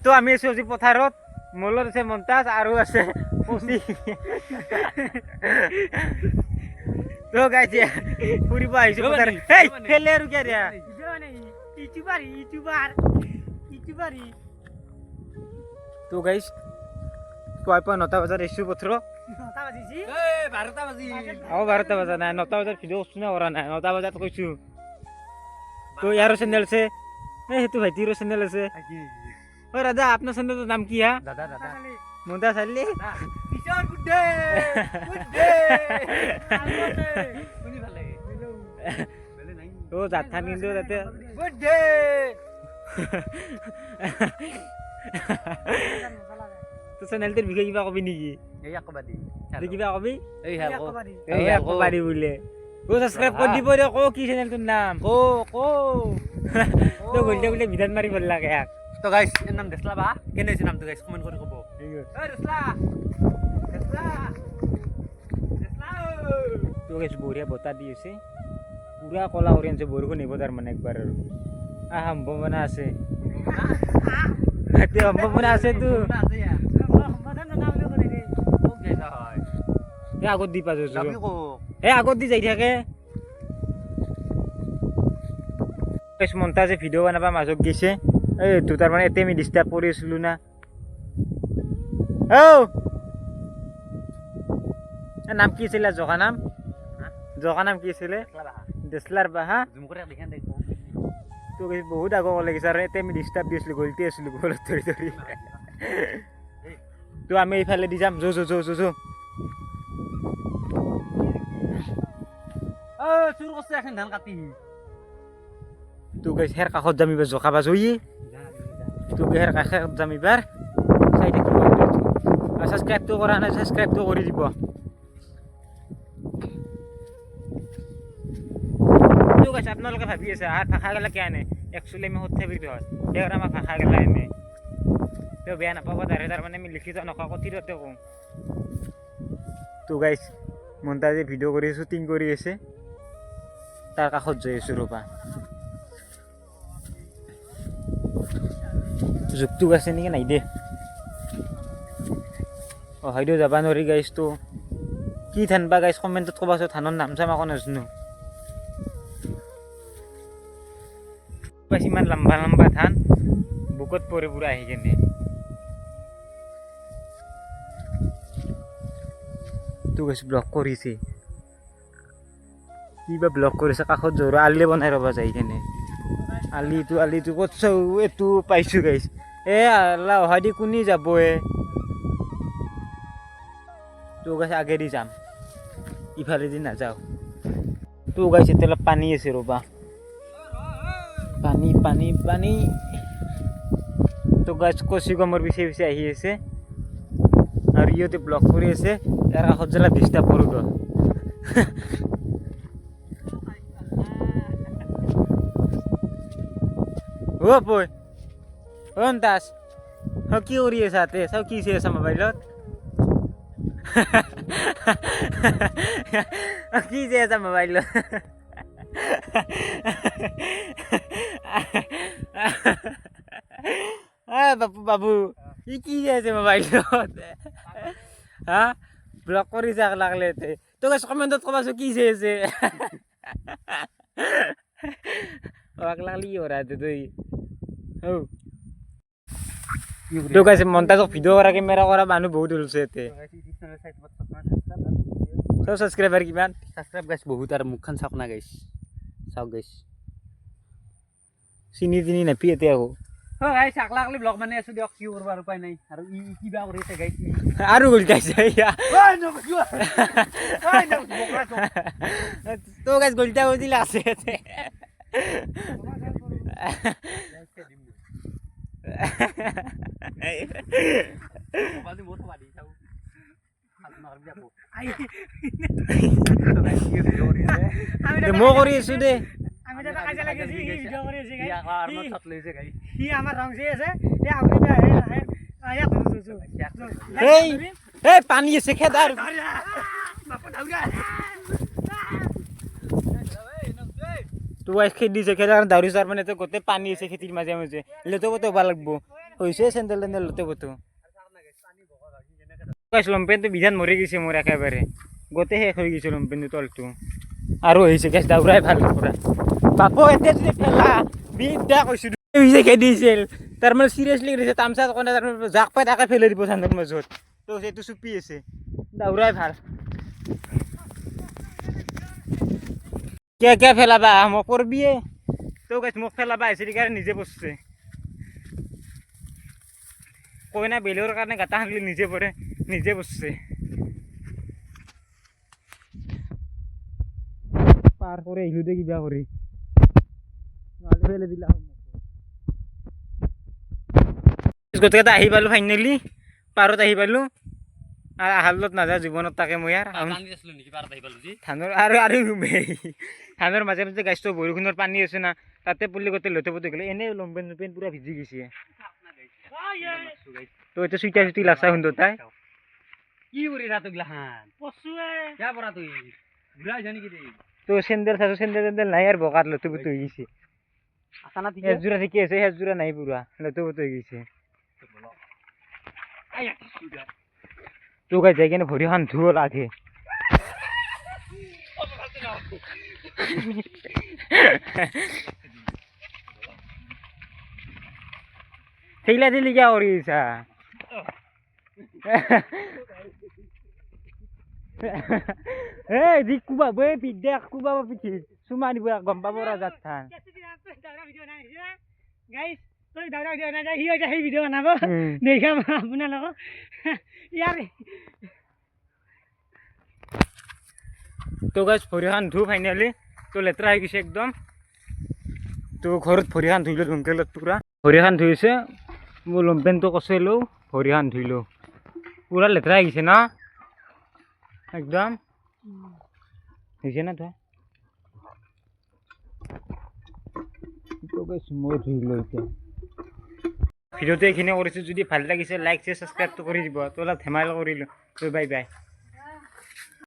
তো আমি আছো আজি পথাৰত মোলত আছে মন্তাজ আৰু আছে পচি তো গাইছ ফুৰিব আহিছো পথাৰ এই খেলে আৰু কি ৰে ইউটিউবাৰ তো গাইছ পুৱাই 9টা বজাত আহিছো পথাৰ 9টা বাজিছি এই 12টা বাজি 12টা বজা নাই 9টা বজাত ভিডিঅ' করছো না কৰা নাই 9টা বজাত কৈছো তো ইয়াৰো চেনেল আছে এই হেতু ভাইটিৰো চেনেল আছে ও দাদা আপনাৰ চেনেলৰ নাম কি হা দাদা মুন্তা চালি পিছৰ গুডে শুনি ভাল লাগে বেলে নাই ও জাথান কিন্তু তাতে গুডে তো চেনেলটোৰ বিষয়ে কিবা কবি নেকি এই আকবাদি কিবা কবি এই হালকো এই আকবাদি বোলে ও সাবস্ক্রাইব কৰি দিব ৰে কো কি চেনেলটোৰ নাম কো তো গলতে বোলে বিধান মাৰি ভাল লাগে এক তো গাইস এর নাম দেসলা বা কেনে আছে নাম তো গাইস কমেন্ট করে কব এই দেসলা তো গাইস বঢ়িয়া বতা দি আছে পুরা কলা অরেঞ্জ বৰষুণ নিব তাৰ মানে একবাৰ আৰু সম্ভাৱনা আছে তে সম্ভাৱনা আছে তো আছে ইয়া মাথান নাম লে করে রে ও গেছা হয় এ আগত দি পাজো লাভি কো এ আগত দি যাই থাকে গাইস মন্তাজে ভিডিঅ' বনাবা মাজত গৈছে এই তো তাৰ মানে এতে আমি ডিস্টাৰ্ব কৰি আছিলো না ও নাম কি আছিল জকা নাম কি আছিল দেসলাৰ বাহা জুম কৰে দেখেন দেখো তো বহুত আগৰ লাগিছে আৰু এতে আমি ডিস্টাৰ্ব দি আছিলো গলতি আছিলো গলত ধৰি তো আমি এইফালে দি যাম যো ও চুৰ কৰছে এখন ধান কাটি তো গাইস হেৰ কাষত যাম এবাৰ জকাবা জয়ে তো হেৰ কাষত যাম এবাৰ চাই থাকিব সাবস্ক্ৰাইবটো কৰা নাই সাবস্ক্ৰাইবটো কৰি দিব তো গাইস আপোনালোকে ভাবি আছে আৰ ভাষা গেলা কিয় আনে একচুয়ালি আমি সত্যি বিধ হয় তেওঁৰ আমাৰ ভাষা গেলা এনে তো বেয়া নাপাব তাৰ মানে আমি লিখিত নকওঁ কথিততে কওঁ তো গাইস মন্তাজে ভিডিঅ' কৰি শ্বুটিং কৰি আছে তাৰ কাষত যাই আছো ৰবা যুগটো আছে নেকি নাই দে হয়তো যাবা নোৱাৰি গাইছ তো কি ধান বা গাইছ কমেণ্টত ক'বাচোন ধানৰ নাম চাম আকৌ নাজানো ইমান লম্বা ধান বুকত পৰে পুৰা আহি কেনে তো গাইছ ব্লক কৰিছে কিবা ব্লক কৰিছে কাষত জোৰা আলি বনাই ৰবা যাই কেনে আলিটো ক'ত চাও এইটো পাইছো গাইছ এ আল্লাহ অহাদি কোনি যাব তো গাইছ আগেদি যাম ইফালেদি নাযাওঁ তো গাইছ এতিয়া অলপ পানী আছে ৰবা পানী তো গাইছ কচি গমৰ পিছে আহি আছে আৰু ইহঁতে ব্লক কৰি আছে ইয়াৰ কাষত জ্বালা ডিষ্টাৰ্ব কৰোঁ তো ও বই দাস কি কৰি আছা তে চাও কি চাই আছা মোবাইলত কি চাই আছা মোবাইলত বাবু কি চাই আছে মোবাইলত হা ব্লক কৰিছে লাগলে তো গাইছ কমেণ্টত ক'বাচোন কি চাই আছে লাগলি ওরা তুই তো গাইছ মন্তাজক ভিডিঅ' কৰা কেমেৰা কৰা মানুহ বহুত ওলছে এতে সব সাবস্ক্রাইবার কিমান সাবস্ক্রাইব গাইস বহুত আর মুখখান চাওক না গাইস চাওক গাইস চিনি নাপি এতে আকৌ ও গাইস আকলাকলি ব্লগ মানে আছো দিয়ক কি কৰবা উপায় নাই আৰু ই কিবা কৰিছে গাইস আৰু গলতাইছে তো গাইছ গলতা হইছিল আছে এতে মোবাইল মোট বাদি চাও মই কৰি আছো দে আমি দাদা কাজে লাগিছি ভিডিও কৰি আছে গাইস আৰ মত ছাত লৈছে গাইস হি আমাৰ ৰং যে আছে এ আপনি বে আয়া এই পানী আছে খেদাৰ বাপা দাউৰা তো আইছ খেদি যে খেদাৰ দাউৰি যাৰ মানে তো গোটেই পানী আছে খেতিৰ মাজে মাজে লেতো কত ভাল লাগব হৈছে চেণ্ডেল টেণ্ডেল লতে বতো লম্পেনটো বিধান মৰি গৈছে মোৰ একেবাৰে গোটেই শেষ হৈ গৈছে লম্পেনটো তলটো আৰু হৈছে গেছ দাউৰাই ভাল পুৰা বাপু এতিয়া যদি ফেলা বিদ্যা কৈছোঁ দিছিল তাৰমানে চিৰিয়াছলি কৰিছে তামচা কাৰণে তাৰমানে জাক পাই তাকে ফেলাই দিব চান্দৰ মাজত তো সেইটো চুপি আছে দাউৰাই ভাল কিয় ফেলাবা মোক কৰবিয়ে তো গাইছ মোক ফেলাবা আহিছে কাৰণে নিজে বসছে কই না বেলেগৰ কাৰণে গাটা হাঁগলি নিজে পৰে নিজে বসছে পাৰ কৰে আহিলো দে কিবা কৰি নহ'লে ফেলে দিলা গোটেইকেইটা আহি পালোঁ ফাইনেলি পাৰত আহি পালোঁ আৰু আহালত নাযাওঁ জীৱনত তাকে মই আৰু ধানৰ আৰু ধানৰ মাজে মাজে গাছটো বৰষুণৰ পানী আছে না তাতে পলি গোটেই লথে পথে গ'লে এনেই লম্পেন চম্পেন পূৰা ভিজি গৈছে তো এতিয়া চুইটা চুটি লাগছা সুন্দৰ তাই কি কৰি ৰাত গিলাখান যা পৰা তুই ঘূৰাই যা নেকি তো চেণ্ডেল চাইছোঁ চেণ্ডেল টেণ্ডেল নাই আৰু বগাত লথে পথে হৈ গৈছে আছানা ঠিক এজোৰা ঠিকে আছে এজোৰা নাই পুৰা লথে পথে হৈ গৈছে তো গাই যাই কিনে ভৰিখন ধুব লাগে সেইলা দিলি কিয় কৰিছা এই দি কোবাব এই পিঠে কোবাব পিঠি চুমা দিব গম পাব ৰাজাত থান গাইছ তই দাদা ভিডিঅ' নাযায় সি এতিয়া সেই ভিডিঅ' বনাব দেখাম আপোনালোকক ইয়াৰ তো গাছ ভৰিখন ধু ফাইনেলি তো লেতেৰা হৈ গৈছে একদম তো ঘৰত ভৰিখন ধুই লওঁ দমকেলত পূৰা ভৰিখন ধুইছে মোৰ লম্পেনটো কচাই লওঁ ভৰিখন ধুই লওঁ পূৰা লেতেৰা হৈ গৈছে না একদম হৈছে না তই মই ধুই লওঁ এতিয়া ভিডিঅ'টো এইখিনি কৰিছোঁ যদি ভাল লাগিছে লাইক শ্বেয়াৰ ছাবস্ক্ৰাইবটো কৰি দিব তো অলপ ধেমালি কৰিলোঁ তো বাই বাই